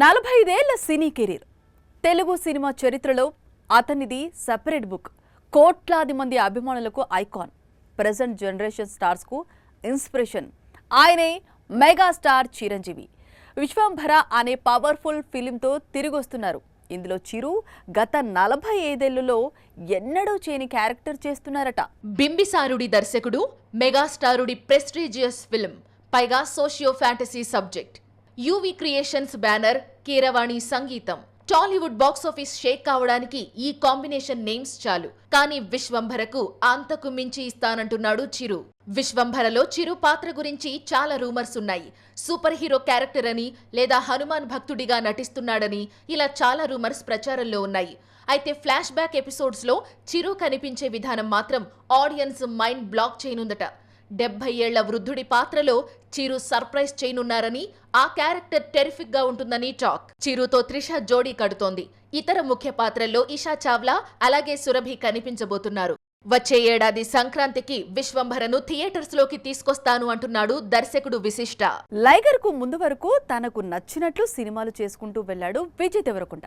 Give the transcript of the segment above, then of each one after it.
45 సినీ career Telugu cinema చరిత్రలో అతనిది separate book. కోట్లాది మంది అభిమానులకు ఐకాన్, ప్రెజెంట్ జనరేషన్ స్టార్స్ కు ఇన్స్పిరేషన్. ఆయనే మెగాస్టార్ చిరంజీవి. విశ్వంభర అనే పవర్ఫుల్ ఫిలింతో తిరిగొస్తున్నారు. ఇందులో చిరు గత 45 ఎన్నడూ చేయని క్యారెక్టర్ చేస్తున్నారట. బింబిసారుడి దర్శకుడు, మెగాస్టారుడి ప్రెస్టీజియస్ ఫిల్మ్, పైగా socio fantasy subject. UV creations banner, Keeravani సంగీతం. టాలీవుడ్ బాక్సాఫీస్ షేక్ కావడానికి ఈ కాంబినేషన్ నేమ్స్ చాలు. కానీ విశ్వంభరకు అంతకు మించి ఇస్తానంటున్నాడు చిరు. విశ్వంభరలో చిరు పాత్ర గురించి చాలా రూమర్స్ ఉన్నాయి. సూపర్ హీరో క్యారెక్టర్ అని, లేదా హనుమాన్ భక్తుడిగా నటిస్తున్నాడని, ఇలా చాలా రూమర్స్ ప్రచారంలో ఉన్నాయి. అయితే ఫ్లాష్ బ్యాక్ ఎపిసోడ్స్ లో చిరు కనిపించే విధానం మాత్రం ఆడియన్స్ మైండ్ బ్లాక్ చేయనుందట. 70 ఏళ్ల వృద్ధుడి పాత్రలో చిరు సర్ప్రైజ్ చేయనున్నారని, ఆ క్యారెక్టర్ టెరిఫిక్ గా ఉంటుందని టాక్. చిరుతో త్రిష జోడీ కడుతోంది. ఇతర ముఖ్య పాత్రల్లో ఇషా చావ్లా, అలాగే సురభి కనిపించబోతున్నారు. వచ్చే ఏడాది సంక్రాంతికి విశ్వంభరను థియేటర్స్ లోకి తీసుకొస్తాను అంటున్నాడు దర్శకుడు విశిష్ట. లైగర్ కు ముందు వరకు తనకు నచ్చినట్లు సినిమాలు చేసుకుంటూ వెళ్లాడు Vijay Deverakonda.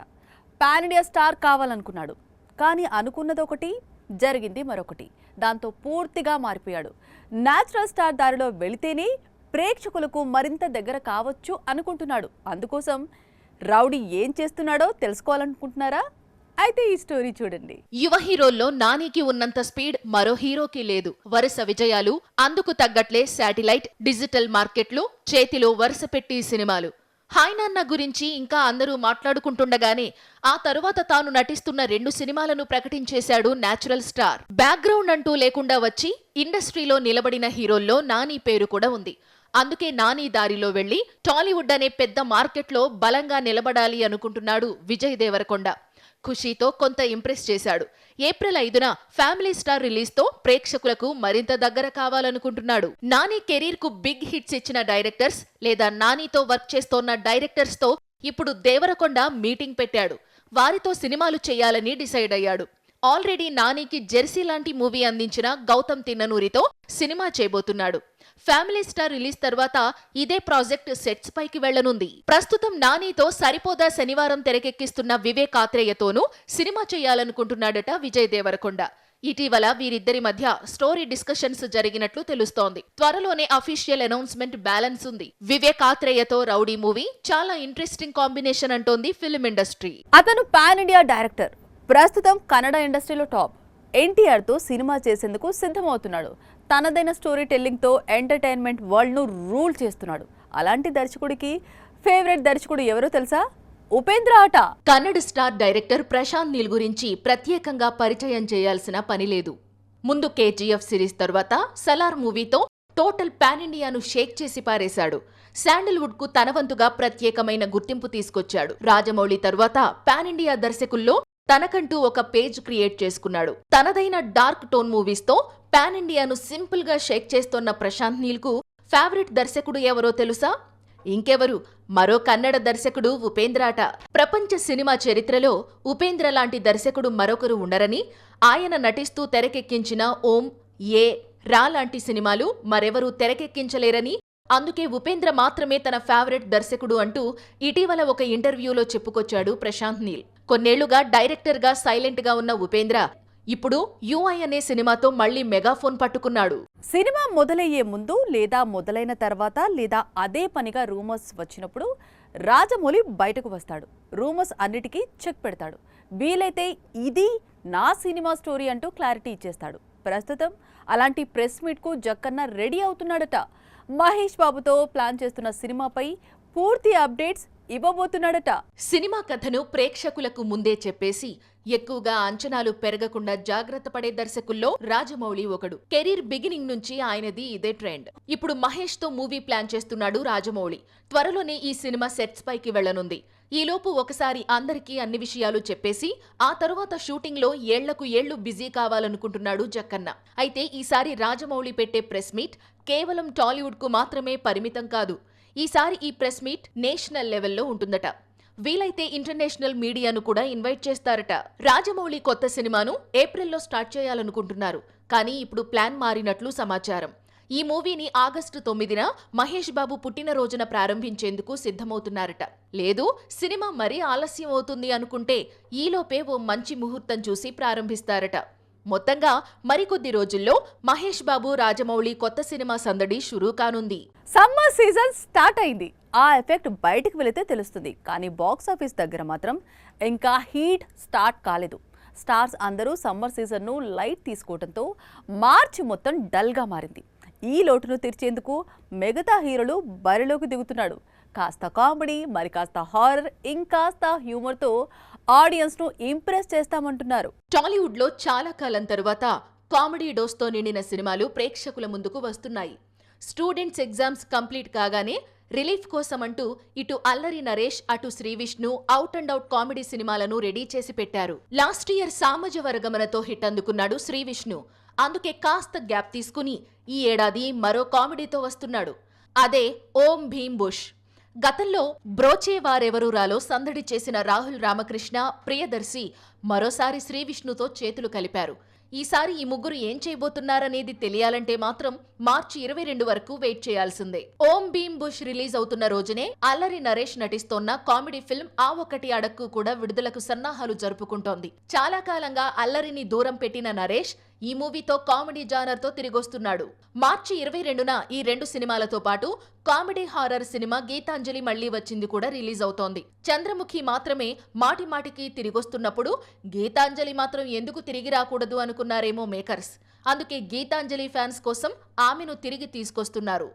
Pan India star కావాలనుకున్నాడు. కానీ అనుకున్నదొకటి, జరిగింది మరొకటి. దాంతో పూర్తిగా మారిపోయాడు. న్యాచురల్ స్టార్ దారిలో వెళితేనే ప్రేక్షకులకు మరింత దగ్గర కావచ్చు అనుకుంటున్నాడు. అందుకోసం రౌడీ ఏం చేస్తున్నాడో తెలుసుకోవాలనుకుంటున్నారా? అయితే ఈ స్టోరీ చూడండి. యువ హీరోల్లో నానికి ఉన్నంత స్పీడ్ మరో హీరోకి లేదు. వరుస విజయాలు, అందుకు తగ్గట్లే శాటిలైట్, డిజిటల్ మార్కెట్లు, చేతిలో వరుస పెట్టి సినిమాలు. హాయ్ నాన్న గురించి ఇంకా అందరూ మాట్లాడుకుంటుండగానే ఆ తరువాత తాను నటిస్తున్న 2 సినిమాలను ప్రకటించేశాడు న్యాచురల్ స్టార్. బ్యాక్గ్రౌండ్ అంటూ లేకుండా వచ్చి ఇండస్ట్రీలో నిలబడిన హీరోల్లో నాని పేరు కూడా ఉంది. అందుకే నాని దారిలో వెళ్లి టాలీవుడ్ అనే పెద్ద మార్కెట్లో బలంగా నిలబడాలి అనుకుంటున్నాడు విజయ్ దేవరకొండ. ఖుషీతో కొంత ఇంప్రెస్ చేశాడు. ఏప్రిల్ 5న ఫ్యామిలీ స్టార్ రిలీజ్ తో ప్రేక్షకులకు మరింత దగ్గర కావాలనుకుంటున్నాడు. నాని కెరీర్ కు బిగ్ హిట్స్ ఇచ్చిన డైరెక్టర్స్, లేదా నానితో వర్క్ చేస్తోన్న డైరెక్టర్స్ తో ఇప్పుడు దేవరకొండ మీటింగ్ పెట్టాడు. వారితో సినిమాలు చేయాలని డిసైడ్ అయ్యాడు. ఆల్రెడీ నానికి జెర్సీ లాంటి మూవీ అందించిన గౌతమ్ తిన్ననూరితో సినిమా చేయబోతున్నాడు. ఫ్యామిలీ స్టార్ రిలీజ్ తర్వాత ఇదే ప్రాజెక్ట్ సెట్స్ పైకి వెళ్లనుంది. ప్రస్తుతం నానితో సరిపోదా శనివారం తెరకెక్కిస్తున్న వివేక్ ఆత్రేయతోనూ సినిమా చేయాలనుకుంటున్నాడట విజయ్ దేవరకొండ. ఇటీవల వీరిద్దరి మధ్య స్టోరీ డిస్కషన్స్ జరిగినట్లు తెలుస్తోంది. త్వరలోనే అఫీషియల్ అనౌన్స్మెంట్ బ్యాలెన్స్ ఉంది. వివేక్ ఆత్రేయతో రౌడీ మూవీ చాలా ఇంట్రెస్టింగ్ కాంబినేషన్ అంటోంది ఫిల్మ్ ఇండస్ట్రీ. అతను పాన్ ఇండియా డైరెక్టర్. ప్రస్తుతం కన్నడ ఇండస్ట్రీలో టాప్. ఎన్టీఆర్ తో సినిమా చేసేందుకు సిద్ధమవుతున్నాడు. తనదైన స్టోరీ టెల్లింగ్ తో ఎంటర్టైన్మెంట్ వరల్డ్ ను రూల్ చేస్తున్నాడు. అలాంటి దర్శకుడికి ఫేవరెట్ దర్శకుడు ఎవరో తెలుసా? ఉపేంద్ర ఆట. కన్నడ స్టార్ డైరెక్టర్ ప్రశాంత్ నీల్ గురించి ప్రత్యేకంగా పరిచయం చేయాల్సిన పని లేదు. ముందు కేజీఎఫ్ సిరీస్ తర్వాత సలార్ మూవీతో టోటల్ పాన్ ఇండియాను షేక్ చేసి పారేశాడు. శాండిల్వుడ్ కు తన వంతుగా ప్రత్యేకమైన గుర్తింపు తీసుకొచ్చాడు. రాజమౌళి తర్వాత పాన్ ఇండియా దర్శకుల్లో తనకంటూ ఒక పేజ్ క్రియేట్ చేసుకున్నాడు. తనదైన డార్క్ టోన్ మూవీస్ తో పాన్ ఇండియాను సింపుల్ గా షేక్ చేస్తోన్న ప్రశాంత్ నీల్ కు ఫేవరెట్ దర్శకుడు ఎవరో తెలుసా? ఇంకెవరు, మరో కన్నడ దర్శకుడు ఉపేంద్ర ఆట. ప్రపంచ సినిమా చరిత్రలో ఉపేంద్ర లాంటి దర్శకుడు మరొకరు ఉండరని, ఆయన నటిస్తూ తెరకెక్కించిన ఓం, ఏ, రా లాంటి సినిమాలు మరెవరూ తెరకెక్కించలేరని, అందుకే ఉపేంద్ర మాత్రమే తన ఫేవరెట్ దర్శకుడు అంటూ ఇటీవల ఒక ఇంటర్వ్యూలో చెప్పుకొచ్చాడు ప్రశాంత్ నీల్. కొన్నేళ్లుగా డైరెక్టర్ గా సైలెంట్ గా ఉన్న ఉపేంద్ర ఇప్పుడు యుఐ అనే సినిమాతో మళ్లీ మెగాఫోన్ పట్టుకున్నాడు. సినిమా మొదలయ్యే ముందు, లేదా మొదలైన తర్వాత, లేదా అదే పనిగా రూమర్స్ వచ్చినప్పుడు రాజమౌళి బయటకు వస్తాడు. రూమర్స్ అన్నిటికీ చెక్ పెడతాడు. వీలైతే ఇది నా సినిమా స్టోరీ అంటూ క్లారిటీ ఇచ్చేస్తాడు. ప్రస్తుతం అలాంటి ప్రెస్ మీట్ కు జక్కన్న రెడీ అవుతున్నాడట. మహేష్ బాబుతో ప్లాన్ చేస్తున్న సినిమాపై పూర్తి అప్డేట్స్ ఇవ్వబోతున్నాడట. సినిమా కథను ప్రేక్షకులకు ముందే చెప్పేసి ఎక్కువగా అంచనాలు పెరగకుండా జాగ్రత్త పడే దర్శకుల్లో రాజమౌళి ఒకడు. కెరీర్ బిగినింగ్ నుంచి ఆయనది ఇదే ట్రెండ్. ఇప్పుడు మహేష్ తో మూవీ ప్లాన్ చేస్తున్నాడు రాజమౌళి. త్వరలోనే ఈ సినిమా సెట్స్ పైకి వెళ్లనుంది. ఈలోపు ఒకసారి అందరికీ అన్ని విషయాలు చెప్పేసి ఆ తరువాత షూటింగ్ లో ఏళ్లకు ఏళ్లు బిజీ కావాలనుకుంటున్నాడు జక్కన్న. అయితే ఈసారి రాజమౌళి పెట్టే ప్రెస్ మీట్ కేవలం టాలీవుడ్ కు మాత్రమే పరిమితం కాదు. ఈసారి ఈ ప్రెస్ మీట్ నేషనల్ లెవెల్లో ఉంటుందట. వీలైతే ఇంటర్నేషనల్ మీడియాను కూడా ఇన్వైట్ చేస్తారట. రాజమౌళి కొత్త సినిమాను ఏప్రిల్లో స్టార్ట్ చేయాలనుకుంటున్నారు. కానీ ఇప్పుడు ప్లాన్ మారినట్లు సమాచారం. ఈ మూవీని ఆగస్టు 9న మహేష్ బాబు పుట్టినరోజున ప్రారంభించేందుకు సిద్ధమవుతున్నారట. లేదు సినిమా మరీ ఆలస్యం అవుతుంది అనుకుంటే ఈలోపే ఓ మంచి ముహూర్తం చూసి ప్రారంభిస్తారట. మొత్తంగా మరికొద్ది రోజుల్లో మహేష్ బాబు రాజమౌళి కొత్త సినిమా సందడి షురూ కానుంది. సమ్మర్ సీజన్ స్టార్ట్ అయింది. ఆ ఎఫెక్ట్ బయటికి వెళితే తెలుస్తుంది. కానీ బాక్స్ ఆఫీస్ దగ్గర మాత్రం ఇంకా హీట్ స్టార్ట్ కాలేదు. స్టార్స్ అందరూ సమ్మర్ సీజన్ను లైట్ తీసుకోవడంతో మార్చి మొత్తం డల్గా మారింది. ఈ లోటును తీర్చేందుకు మిగతా హీరోలు బరిలోకి దిగుతున్నాడు. కాస్త కామెడీ, మరి కాస్త హారర్, ఇంకాస్త హ్యూమర్తో ఆడియన్స్ను ఇంప్రెస్ చేస్తామంటున్నారు. టాలీవుడ్లో చాలా కాలం తరువాత కామెడీ డోస్తో నిండిన సినిమాలు ప్రేక్షకుల ముందుకు వస్తున్నాయి. స్టూడెంట్స్ ఎగ్జామ్స్ కంప్లీట్ కాగానే రిలీఫ్ కోసమంటూ ఇటు అల్లరి నరేష్, అటు Srivishnu out and out comedy సినిమాలను రెడీ చేసి పెట్టారు. లాస్ట్ ఇయర్ సామజ వరగమనతో హిట్ అందుకున్నాడు శ్రీవిష్ణు. అందుకే కాస్త గ్యాప్ తీసుకుని ఈ ఏడాది మరో కామెడీతో వస్తున్నాడు. అదే ఓం భీమ్ బుష్. గతంలో బ్రోచే వారెవరు రాలో సందడి చేసిన రాహుల్ రామకృష్ణ, ప్రియదర్శి మరోసారి శ్రీవిష్ణుతో చేతులు కలిపారు. ఈసారి ఈ ముగ్గురు ఏం చేయబోతున్నారనేది తెలియాలంటే మాత్రం మార్చి 22 వరకు వెయిట్ చేయాల్సిందే. ఓం భీమ్ బుష్ రిలీజ్ అవుతున్న రోజునే అల్లరి నరేష్ నటిస్తోన్న కామెడీ ఫిల్మ్ ఆ ఒక్కటి అడక్కు కూడా విడుదలకు సన్నాహాలు జరుపుకుంటోంది. చాలా కాలంగా అల్లరిని దూరం పెట్టిన నరేష్ ఈ మూవీతో కామెడీ జానర్ తో తిరిగొస్తున్నాడు. మార్చి 22న ఈ 2 సినిమాలతో పాటు కామెడీ హారర్ సినిమా గీతాంజలి మళ్లీ వచ్చింది కూడా రిలీజ్ అవుతోంది. చంద్రముఖి మాత్రమే మాటి మాటికి తిరిగొస్తున్నప్పుడు గీతాంజలి మాత్రం ఎందుకు తిరిగి రాకూడదు అనుకున్నారేమో మేకర్స్. అందుకే గీతాంజలి ఫ్యాన్స్ కోసం ఆమెను తిరిగి తీసుకొస్తున్నారు.